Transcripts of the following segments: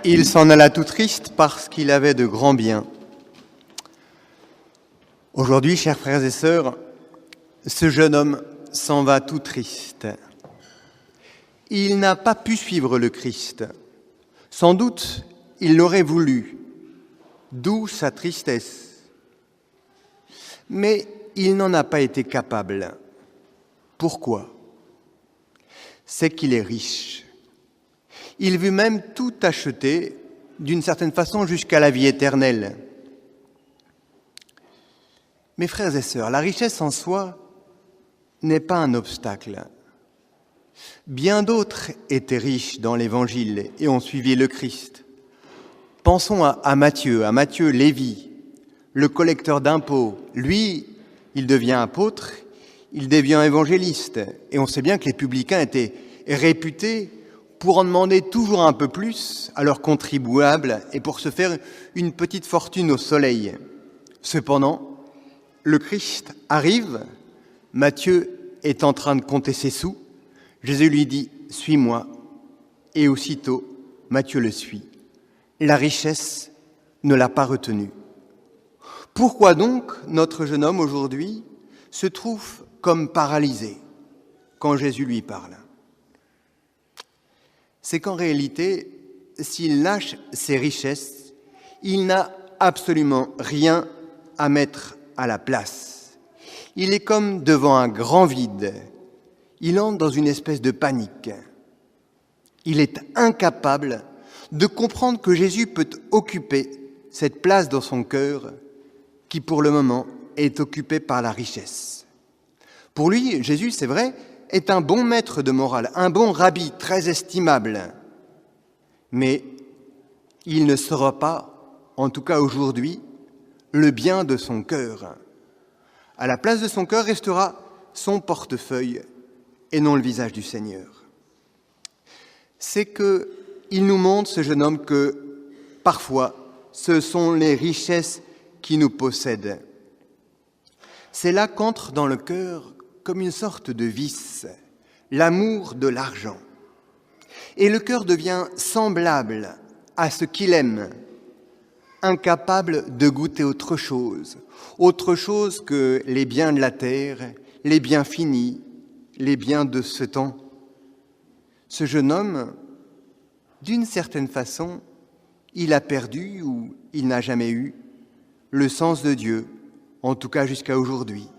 Il s'en alla tout triste parce qu'il avait de grands biens. Aujourd'hui, chers frères et sœurs, ce jeune homme s'en va tout triste. Il n'a pas pu suivre le Christ. Sans doute, il l'aurait voulu, d'où sa tristesse. Mais il n'en a pas été capable. Pourquoi ? C'est qu'il est riche. Il veut même tout acheter, d'une certaine façon, jusqu'à la vie éternelle. Mes frères et sœurs, la richesse en soi n'est pas un obstacle. Bien d'autres étaient riches dans l'Évangile et ont suivi le Christ. Pensons à Matthieu Lévi, le collecteur d'impôts. Lui, il devient apôtre, il devient évangéliste. Et on sait bien que les publicains étaient réputés pour en demander toujours un peu plus à leurs contribuables et pour se faire une petite fortune au soleil. Cependant, le Christ arrive, Matthieu est en train de compter ses sous, Jésus lui dit « Suis-moi » et aussitôt, Matthieu le suit. La richesse ne l'a pas retenu. Pourquoi donc notre jeune homme aujourd'hui se trouve comme paralysé quand Jésus lui parle ? C'est qu'en réalité, s'il lâche ses richesses, il n'a absolument rien à mettre à la place. Il est comme devant un grand vide. Il entre dans une espèce de panique. Il est incapable de comprendre que Jésus peut occuper cette place dans son cœur qui, pour le moment, est occupée par la richesse. Pour lui, Jésus, c'est vrai, est un bon maître de morale, un bon rabbi très estimable. Mais il ne sera pas, en tout cas aujourd'hui, le bien de son cœur. À la place de son cœur restera son portefeuille et non le visage du Seigneur. C'est qu'il nous montre, ce jeune homme, que parfois, ce sont les richesses qui nous possèdent. C'est là qu'entre dans le cœur comme une sorte de vice, l'amour de l'argent. Et le cœur devient semblable à ce qu'il aime, incapable de goûter autre chose que les biens de la terre, les biens finis, les biens de ce temps. Ce jeune homme, d'une certaine façon, il a perdu ou il n'a jamais eu le sens de Dieu, en tout cas jusqu'à aujourd'hui.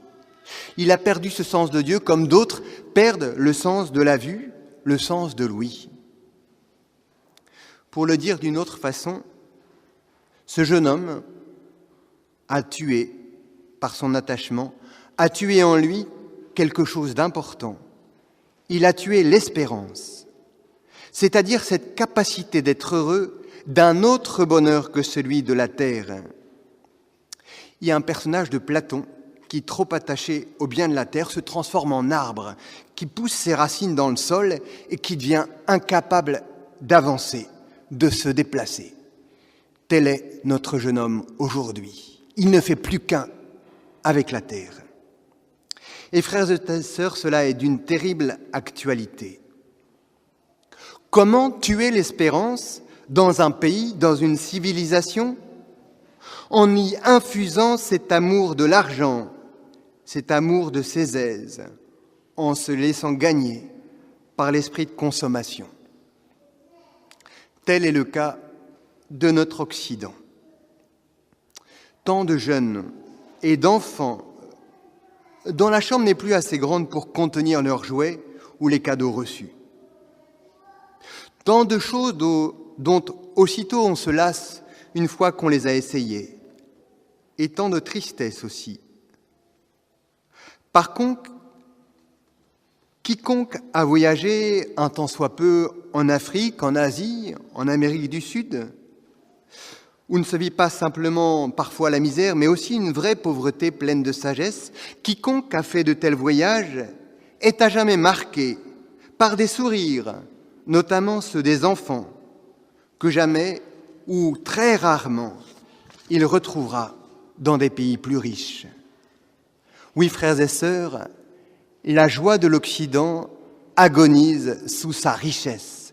Il a perdu ce sens de Dieu comme d'autres perdent le sens de la vue, le sens de l'ouïe. Pour le dire d'une autre façon, ce jeune homme a tué, par son attachement, a tué en lui quelque chose d'important. Il a tué l'espérance, c'est-à-dire cette capacité d'être heureux d'un autre bonheur que celui de la terre. Il y a un personnage de Platon qui, trop attaché au bien de la terre, se transforme en arbre, qui pousse ses racines dans le sol et qui devient incapable d'avancer, de se déplacer. Tel est notre jeune homme aujourd'hui. Il ne fait plus qu'un avec la terre. Et frères et sœurs, cela est d'une terrible actualité. Comment tuer l'espérance dans un pays, dans une civilisation, en y infusant cet amour de l'argent, cet amour de ses aises, en se laissant gagner par l'esprit de consommation. Tel est le cas de notre Occident. Tant de jeunes et d'enfants dont la chambre n'est plus assez grande pour contenir leurs jouets ou les cadeaux reçus. Tant de choses dont aussitôt on se lasse une fois qu'on les a essayées. Et tant de tristesse aussi. Par contre, quiconque a voyagé un tant soit peu en Afrique, en Asie, en Amérique du Sud, où ne se vit pas simplement parfois la misère, mais aussi une vraie pauvreté pleine de sagesse, quiconque a fait de tels voyages est à jamais marqué par des sourires, notamment ceux des enfants, que jamais ou très rarement il retrouvera dans des pays plus riches. Oui, frères et sœurs, la joie de l'Occident agonise sous sa richesse.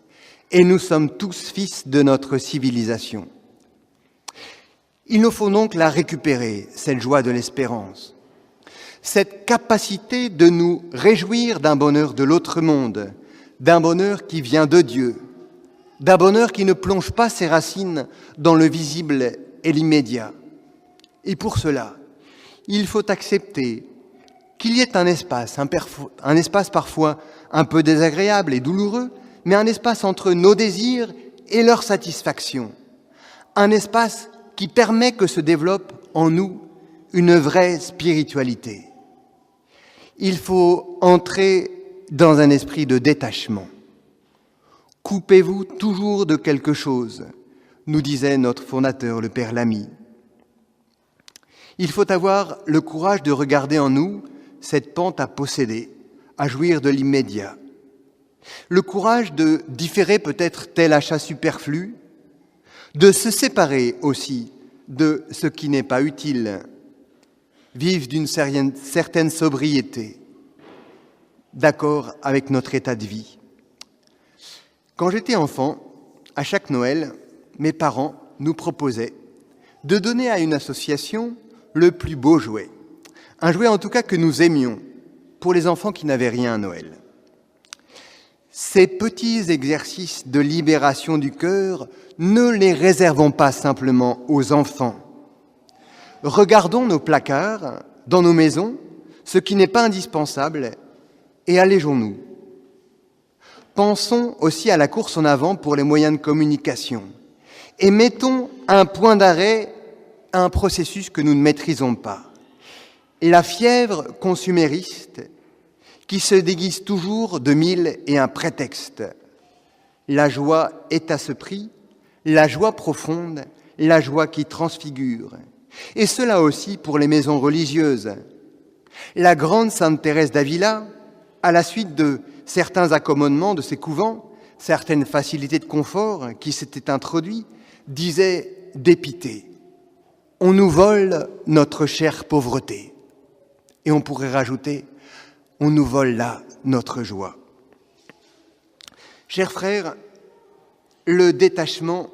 et nous sommes tous fils de notre civilisation. Il nous faut donc la récupérer, cette joie de l'espérance, cette capacité de nous réjouir d'un bonheur de l'autre monde, d'un bonheur qui vient de Dieu, d'un bonheur qui ne plonge pas ses racines dans le visible et l'immédiat. Et pour cela, il faut accepter qu'il y ait un espace parfois un peu désagréable et douloureux, mais un espace entre nos désirs et leur satisfaction, un espace qui permet que se développe en nous une vraie spiritualité. Il faut entrer dans un esprit de détachement. Coupez-vous toujours de quelque chose, nous disait notre fondateur, le Père Lamy. Il faut avoir le courage de regarder en nous cette pente à posséder, à jouir de l'immédiat. Le courage de différer peut-être tel achat superflu, de se séparer aussi de ce qui n'est pas utile, vivre d'une certaine sobriété, d'accord avec notre état de vie. Quand j'étais enfant, à chaque Noël, mes parents nous proposaient de donner à une association le plus beau jouet, un jouet en tout cas que nous aimions, pour les enfants qui n'avaient rien à Noël. Ces petits exercices de libération du cœur, ne les réservons pas simplement aux enfants. Regardons nos placards, dans nos maisons, ce qui n'est pas indispensable, et allégeons-nous. Pensons aussi à la course en avant pour les moyens de communication, et mettons un point d'arrêt à un processus que nous ne maîtrisons pas. La fièvre consumériste qui se déguise toujours de mille et un prétextes. La joie est à ce prix, la joie profonde, la joie qui transfigure. Et cela aussi pour les maisons religieuses. La grande Sainte Thérèse d'Avila, à la suite de certains accommodements de ses couvents, certaines facilités de confort qui s'étaient introduits, disait dépité. On nous vole notre chère pauvreté. Et on pourrait rajouter, on nous vole là notre joie. Chers frères, le détachement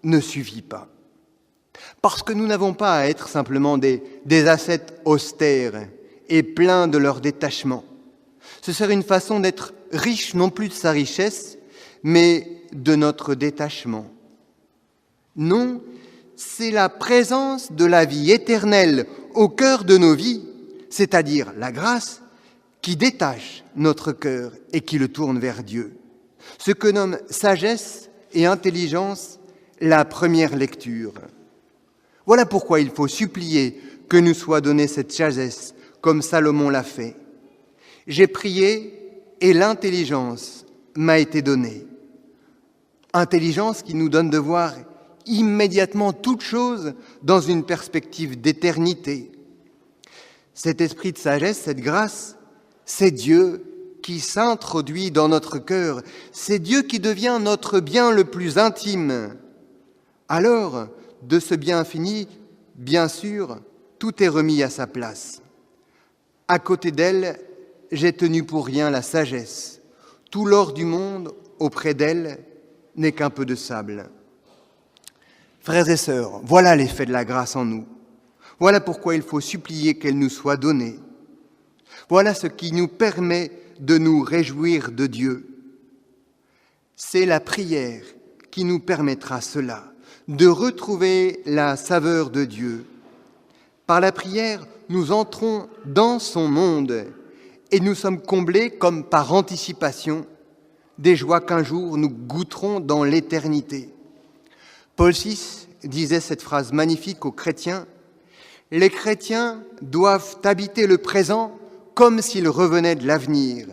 ne suffit pas. Parce que nous n'avons pas à être simplement des ascètes austères et pleins de leur détachement. Ce serait une façon d'être riche non plus de sa richesse, mais de notre détachement. Non, c'est la présence de la vie éternelle au cœur de nos vies, c'est-à-dire la grâce, qui détache notre cœur et qui le tourne vers Dieu. Ce que nomme sagesse et intelligence la première lecture. Voilà pourquoi il faut supplier que nous soit donnée cette sagesse, comme Salomon l'a fait. J'ai prié et l'intelligence m'a été donnée. Intelligence qui nous donne de voir immédiatement toute chose dans une perspective d'éternité. Cet esprit de sagesse, cette grâce, c'est Dieu qui s'introduit dans notre cœur. C'est Dieu qui devient notre bien le plus intime. Alors, de ce bien infini, bien sûr, tout est remis à sa place. À côté d'elle, j'ai tenu pour rien la sagesse. Tout l'or du monde, auprès d'elle, n'est qu'un peu de sable. Frères et sœurs, voilà l'effet de la grâce en nous. Voilà pourquoi il faut supplier qu'elle nous soit donnée. Voilà ce qui nous permet de nous réjouir de Dieu. C'est la prière qui nous permettra cela, de retrouver la saveur de Dieu. Par la prière, nous entrons dans son monde et nous sommes comblés, comme par anticipation, des joies qu'un jour nous goûterons dans l'éternité. Paul VI disait cette phrase magnifique aux chrétiens: « Les chrétiens doivent habiter le présent comme s'il revenait de l'avenir,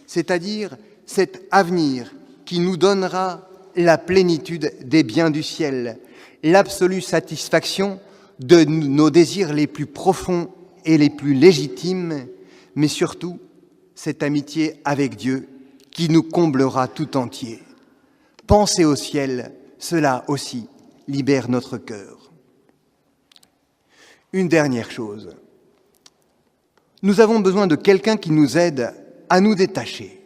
c'est-à-dire cet avenir qui nous donnera la plénitude des biens du ciel, l'absolue satisfaction de nos désirs les plus profonds et les plus légitimes, mais surtout cette amitié avec Dieu qui nous comblera tout entier. Penser au ciel, cela aussi libère notre cœur. » Une dernière chose. Nous avons besoin de quelqu'un qui nous aide à nous détacher,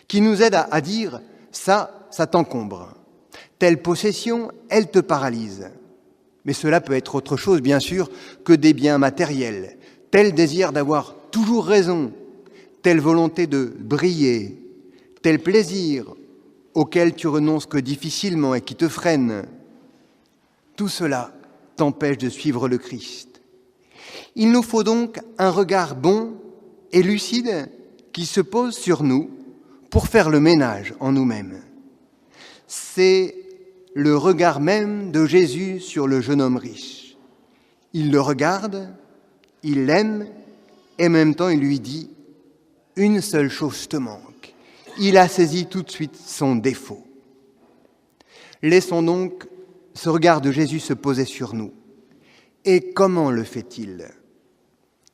qui nous aide à dire « ça, ça t'encombre. Telle possession, elle te paralyse. Mais cela peut être autre chose, bien sûr, que des biens matériels. Tel désir d'avoir toujours raison, telle volonté de briller, tel plaisir auquel tu renonces que difficilement et qui te freine. Tout cela t'empêche de suivre le Christ. Il nous faut donc un regard bon et lucide qui se pose sur nous pour faire le ménage en nous-mêmes. C'est le regard même de Jésus sur le jeune homme riche. Il le regarde, il l'aime, et en même temps il lui dit « Une seule chose te manque ». Il a saisi tout de suite son défaut. Laissons donc ce regard de Jésus se poser sur nous. Et comment le fait-il ?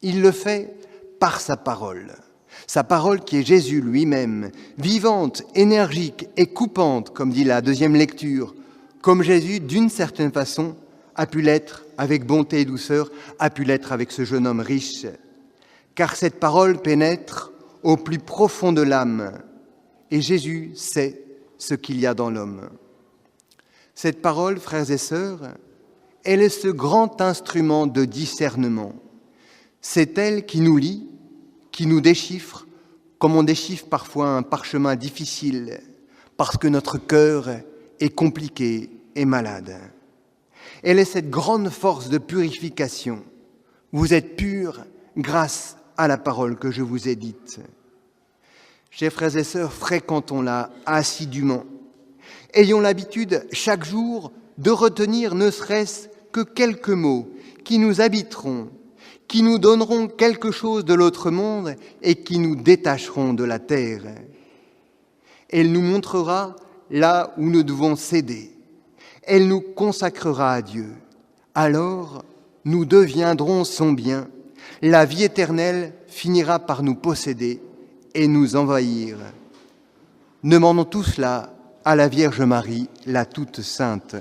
Il le fait par sa parole qui est Jésus lui-même, vivante, énergique et coupante, comme dit la deuxième lecture, comme Jésus, d'une certaine façon, a pu l'être avec bonté et douceur, a pu l'être avec ce jeune homme riche. Car cette parole pénètre au plus profond de l'âme, et Jésus sait ce qu'il y a dans l'homme. Cette parole, frères et sœurs, elle est ce grand instrument de discernement. C'est elle qui nous lie, qui nous déchiffre, comme on déchiffre parfois un parchemin difficile, parce que notre cœur est compliqué et malade. Elle est cette grande force de purification. Vous êtes purs grâce à la parole que je vous ai dite. Chers frères et sœurs, fréquentons-la assidûment. Ayons l'habitude chaque jour de retenir ne serait-ce que quelques mots qui nous habiteront, qui nous donneront quelque chose de l'autre monde et qui nous détacheront de la terre. Elle nous montrera là où nous devons céder. Elle nous consacrera à Dieu. Alors, nous deviendrons son bien. La vie éternelle finira par nous posséder et nous envahir. Demandons tout cela à la Vierge Marie, la toute sainte.